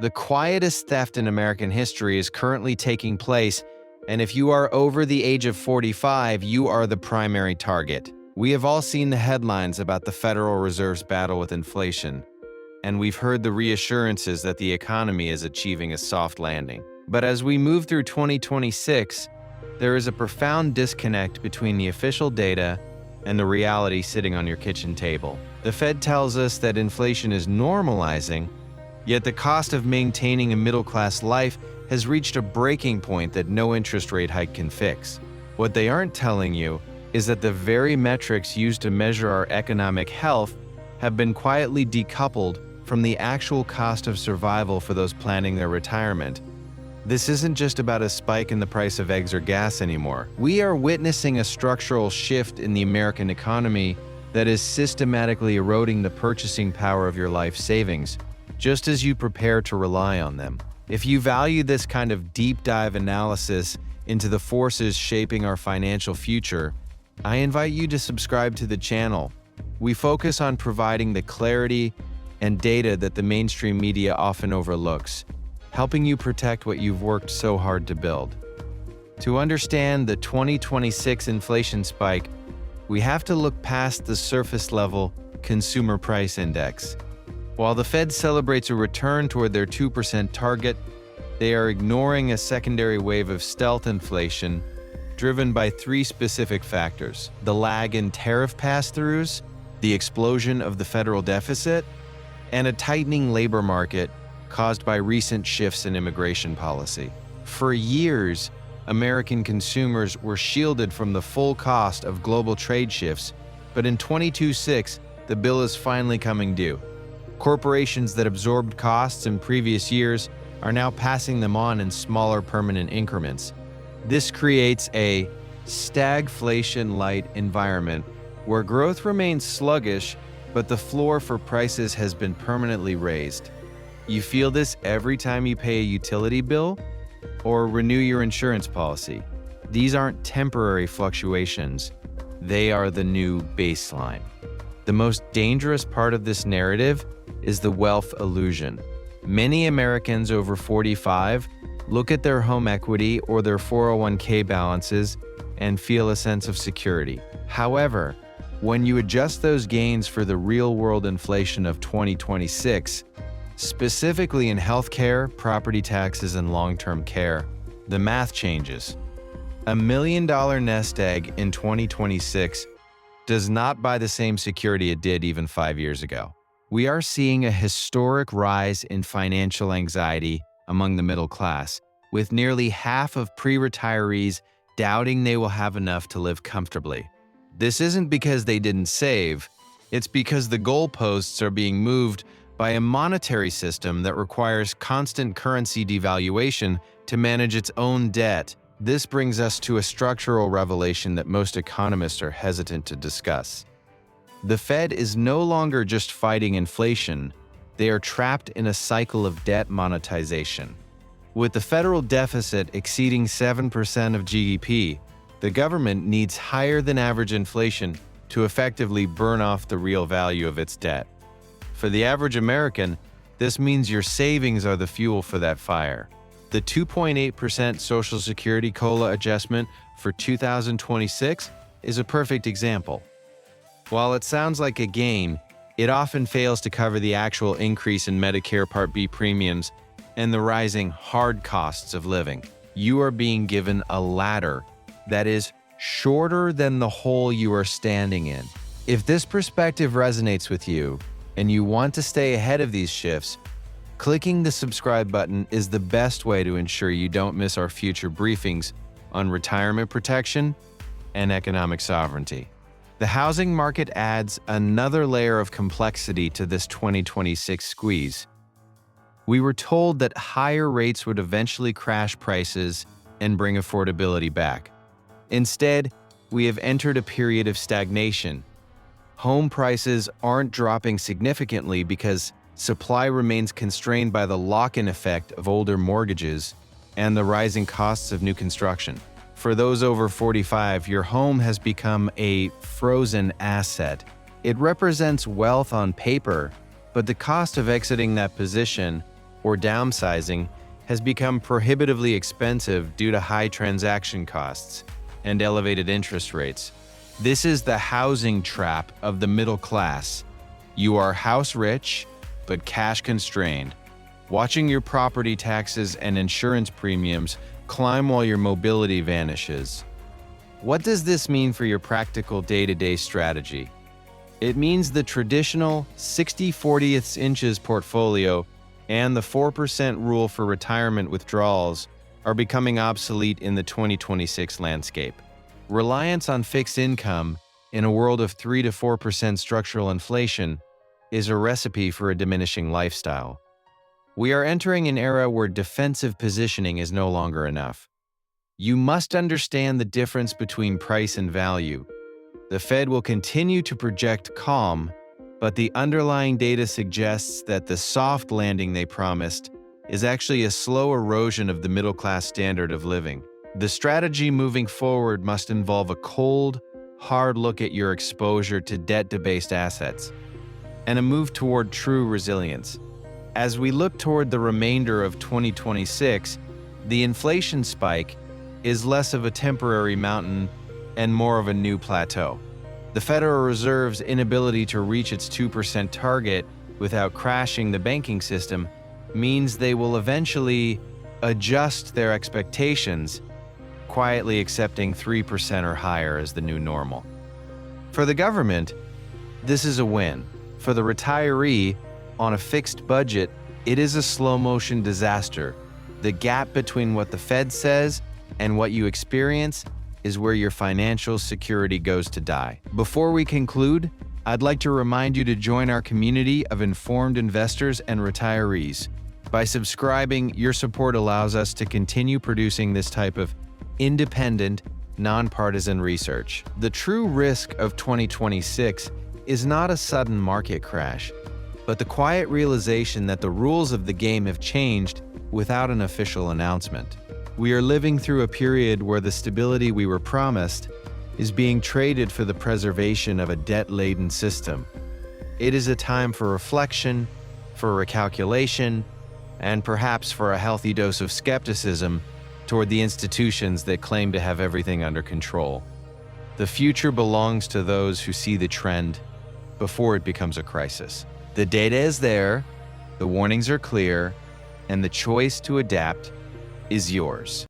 The quietest theft in American history is currently taking place, and if you are over the age of 45, you are the primary target. We have all seen the headlines about the Federal Reserve's battle with inflation, and we've heard the reassurances that the economy is achieving a soft landing. But as we move through 2026, there is a profound disconnect between the official data and the reality sitting on your kitchen table. The Fed tells us that inflation is normalizing, yet the cost of maintaining a middle-class life has reached a breaking point that no interest rate hike can fix. What they aren't telling you is that the very metrics used to measure our economic health have been quietly decoupled from the actual cost of survival for those planning their retirement. This isn't just about a spike in the price of eggs or gas anymore. We are witnessing a structural shift in the American economy that is systematically eroding the purchasing power of your life savings, just as you prepare to rely on them. If you value this kind of deep dive analysis into the forces shaping our financial future, I invite you to subscribe to the channel. We focus on providing the clarity and data that the mainstream media often overlooks, helping you protect what you've worked so hard to build. To understand the 2026 inflation spike, we have to look past the surface-level consumer price index. While the Fed celebrates a return toward their 2% target, they are ignoring a secondary wave of stealth inflation driven by three specific factors: the lag in tariff pass-throughs, the explosion of the federal deficit, and a tightening labor market caused by recent shifts in immigration policy. For years, American consumers were shielded from the full cost of global trade shifts, but in 2026, the bill is finally coming due. Corporations that absorbed costs in previous years are now passing them on in smaller permanent increments. This creates a stagflation-light environment where growth remains sluggish, but the floor for prices has been permanently raised. You feel this every time you pay a utility bill or renew your insurance policy. These aren't temporary fluctuations. They are the new baseline. The most dangerous part of this narrative is the wealth illusion. Many Americans over 45 look at their home equity or their 401k balances and feel a sense of security. However, when you adjust those gains for the real-world inflation of 2026, specifically in healthcare, property taxes, and long-term care, the math changes. $1 million nest egg in 2026 does not buy the same security it did even 5 years ago. We are seeing a historic rise in financial anxiety among the middle class, with nearly half of pre-retirees doubting they will have enough to live comfortably. This isn't because they didn't save, it's because the goalposts are being moved by a monetary system that requires constant currency devaluation to manage its own debt. This brings us to a structural revelation that most economists are hesitant to discuss. The Fed is no longer just fighting inflation, they are trapped in a cycle of debt monetization. With the federal deficit exceeding 7% of GDP, the government needs higher than average inflation to effectively burn off the real value of its debt. For the average American, this means your savings are the fuel for that fire. The 2.8% Social Security COLA adjustment for 2026 is a perfect example. While it sounds like a gain, it often fails to cover the actual increase in Medicare Part B premiums and the rising hard costs of living. You are being given a ladder that is shorter than the hole you are standing in. If this perspective resonates with you and you want to stay ahead of these shifts, clicking the subscribe button is the best way to ensure you don't miss our future briefings on retirement protection and economic sovereignty. The housing market adds another layer of complexity to this 2026 squeeze. We were told that higher rates would eventually crash prices and bring affordability back. Instead, we have entered a period of stagnation. Home prices aren't dropping significantly because supply remains constrained by the lock-in effect of older mortgages and the rising costs of new construction. For those over 45, your home has become a frozen asset. It represents wealth on paper, but the cost of exiting that position or downsizing has become prohibitively expensive due to high transaction costs and elevated interest rates. This is the housing trap of the middle class. You are house rich, but cash constrained, watching your property taxes and insurance premiums climb while your mobility vanishes. What does this mean for your practical day-to-day strategy? It means the traditional 60/40 inches portfolio and the 4% rule for retirement withdrawals are becoming obsolete in the 2026 landscape. Reliance on fixed income in a world of 3 to 4% structural inflation is a recipe for a diminishing lifestyle. We are entering an era where defensive positioning is no longer enough. You must understand the difference between price and value. The Fed will continue to project calm, but the underlying data suggests that the soft landing they promised is actually a slow erosion of the middle-class standard of living. The strategy moving forward must involve a cold, hard look at your exposure to debt-debased assets and a move toward true resilience. As we look toward the remainder of 2026, the inflation spike is less of a temporary mountain and more of a new plateau. The Federal Reserve's inability to reach its 2% target without crashing the banking system means they will eventually adjust their expectations, quietly accepting 3% or higher as the new normal. For the government, this is a win. For the retiree, on a fixed budget, it is a slow-motion disaster. The gap between what the Fed says and what you experience is where your financial security goes to die. Before we conclude, I'd like to remind you to join our community of informed investors and retirees. By subscribing, your support allows us to continue producing this type of independent, nonpartisan research. The true risk of 2026 is not a sudden market crash, but the quiet realization that the rules of the game have changed without an official announcement. We are living through a period where the stability we were promised is being traded for the preservation of a debt-laden system. It is a time for reflection, for recalculation, and perhaps for a healthy dose of skepticism toward the institutions that claim to have everything under control. The future belongs to those who see the trend before it becomes a crisis. The data is there, the warnings are clear, and the choice to adapt is yours.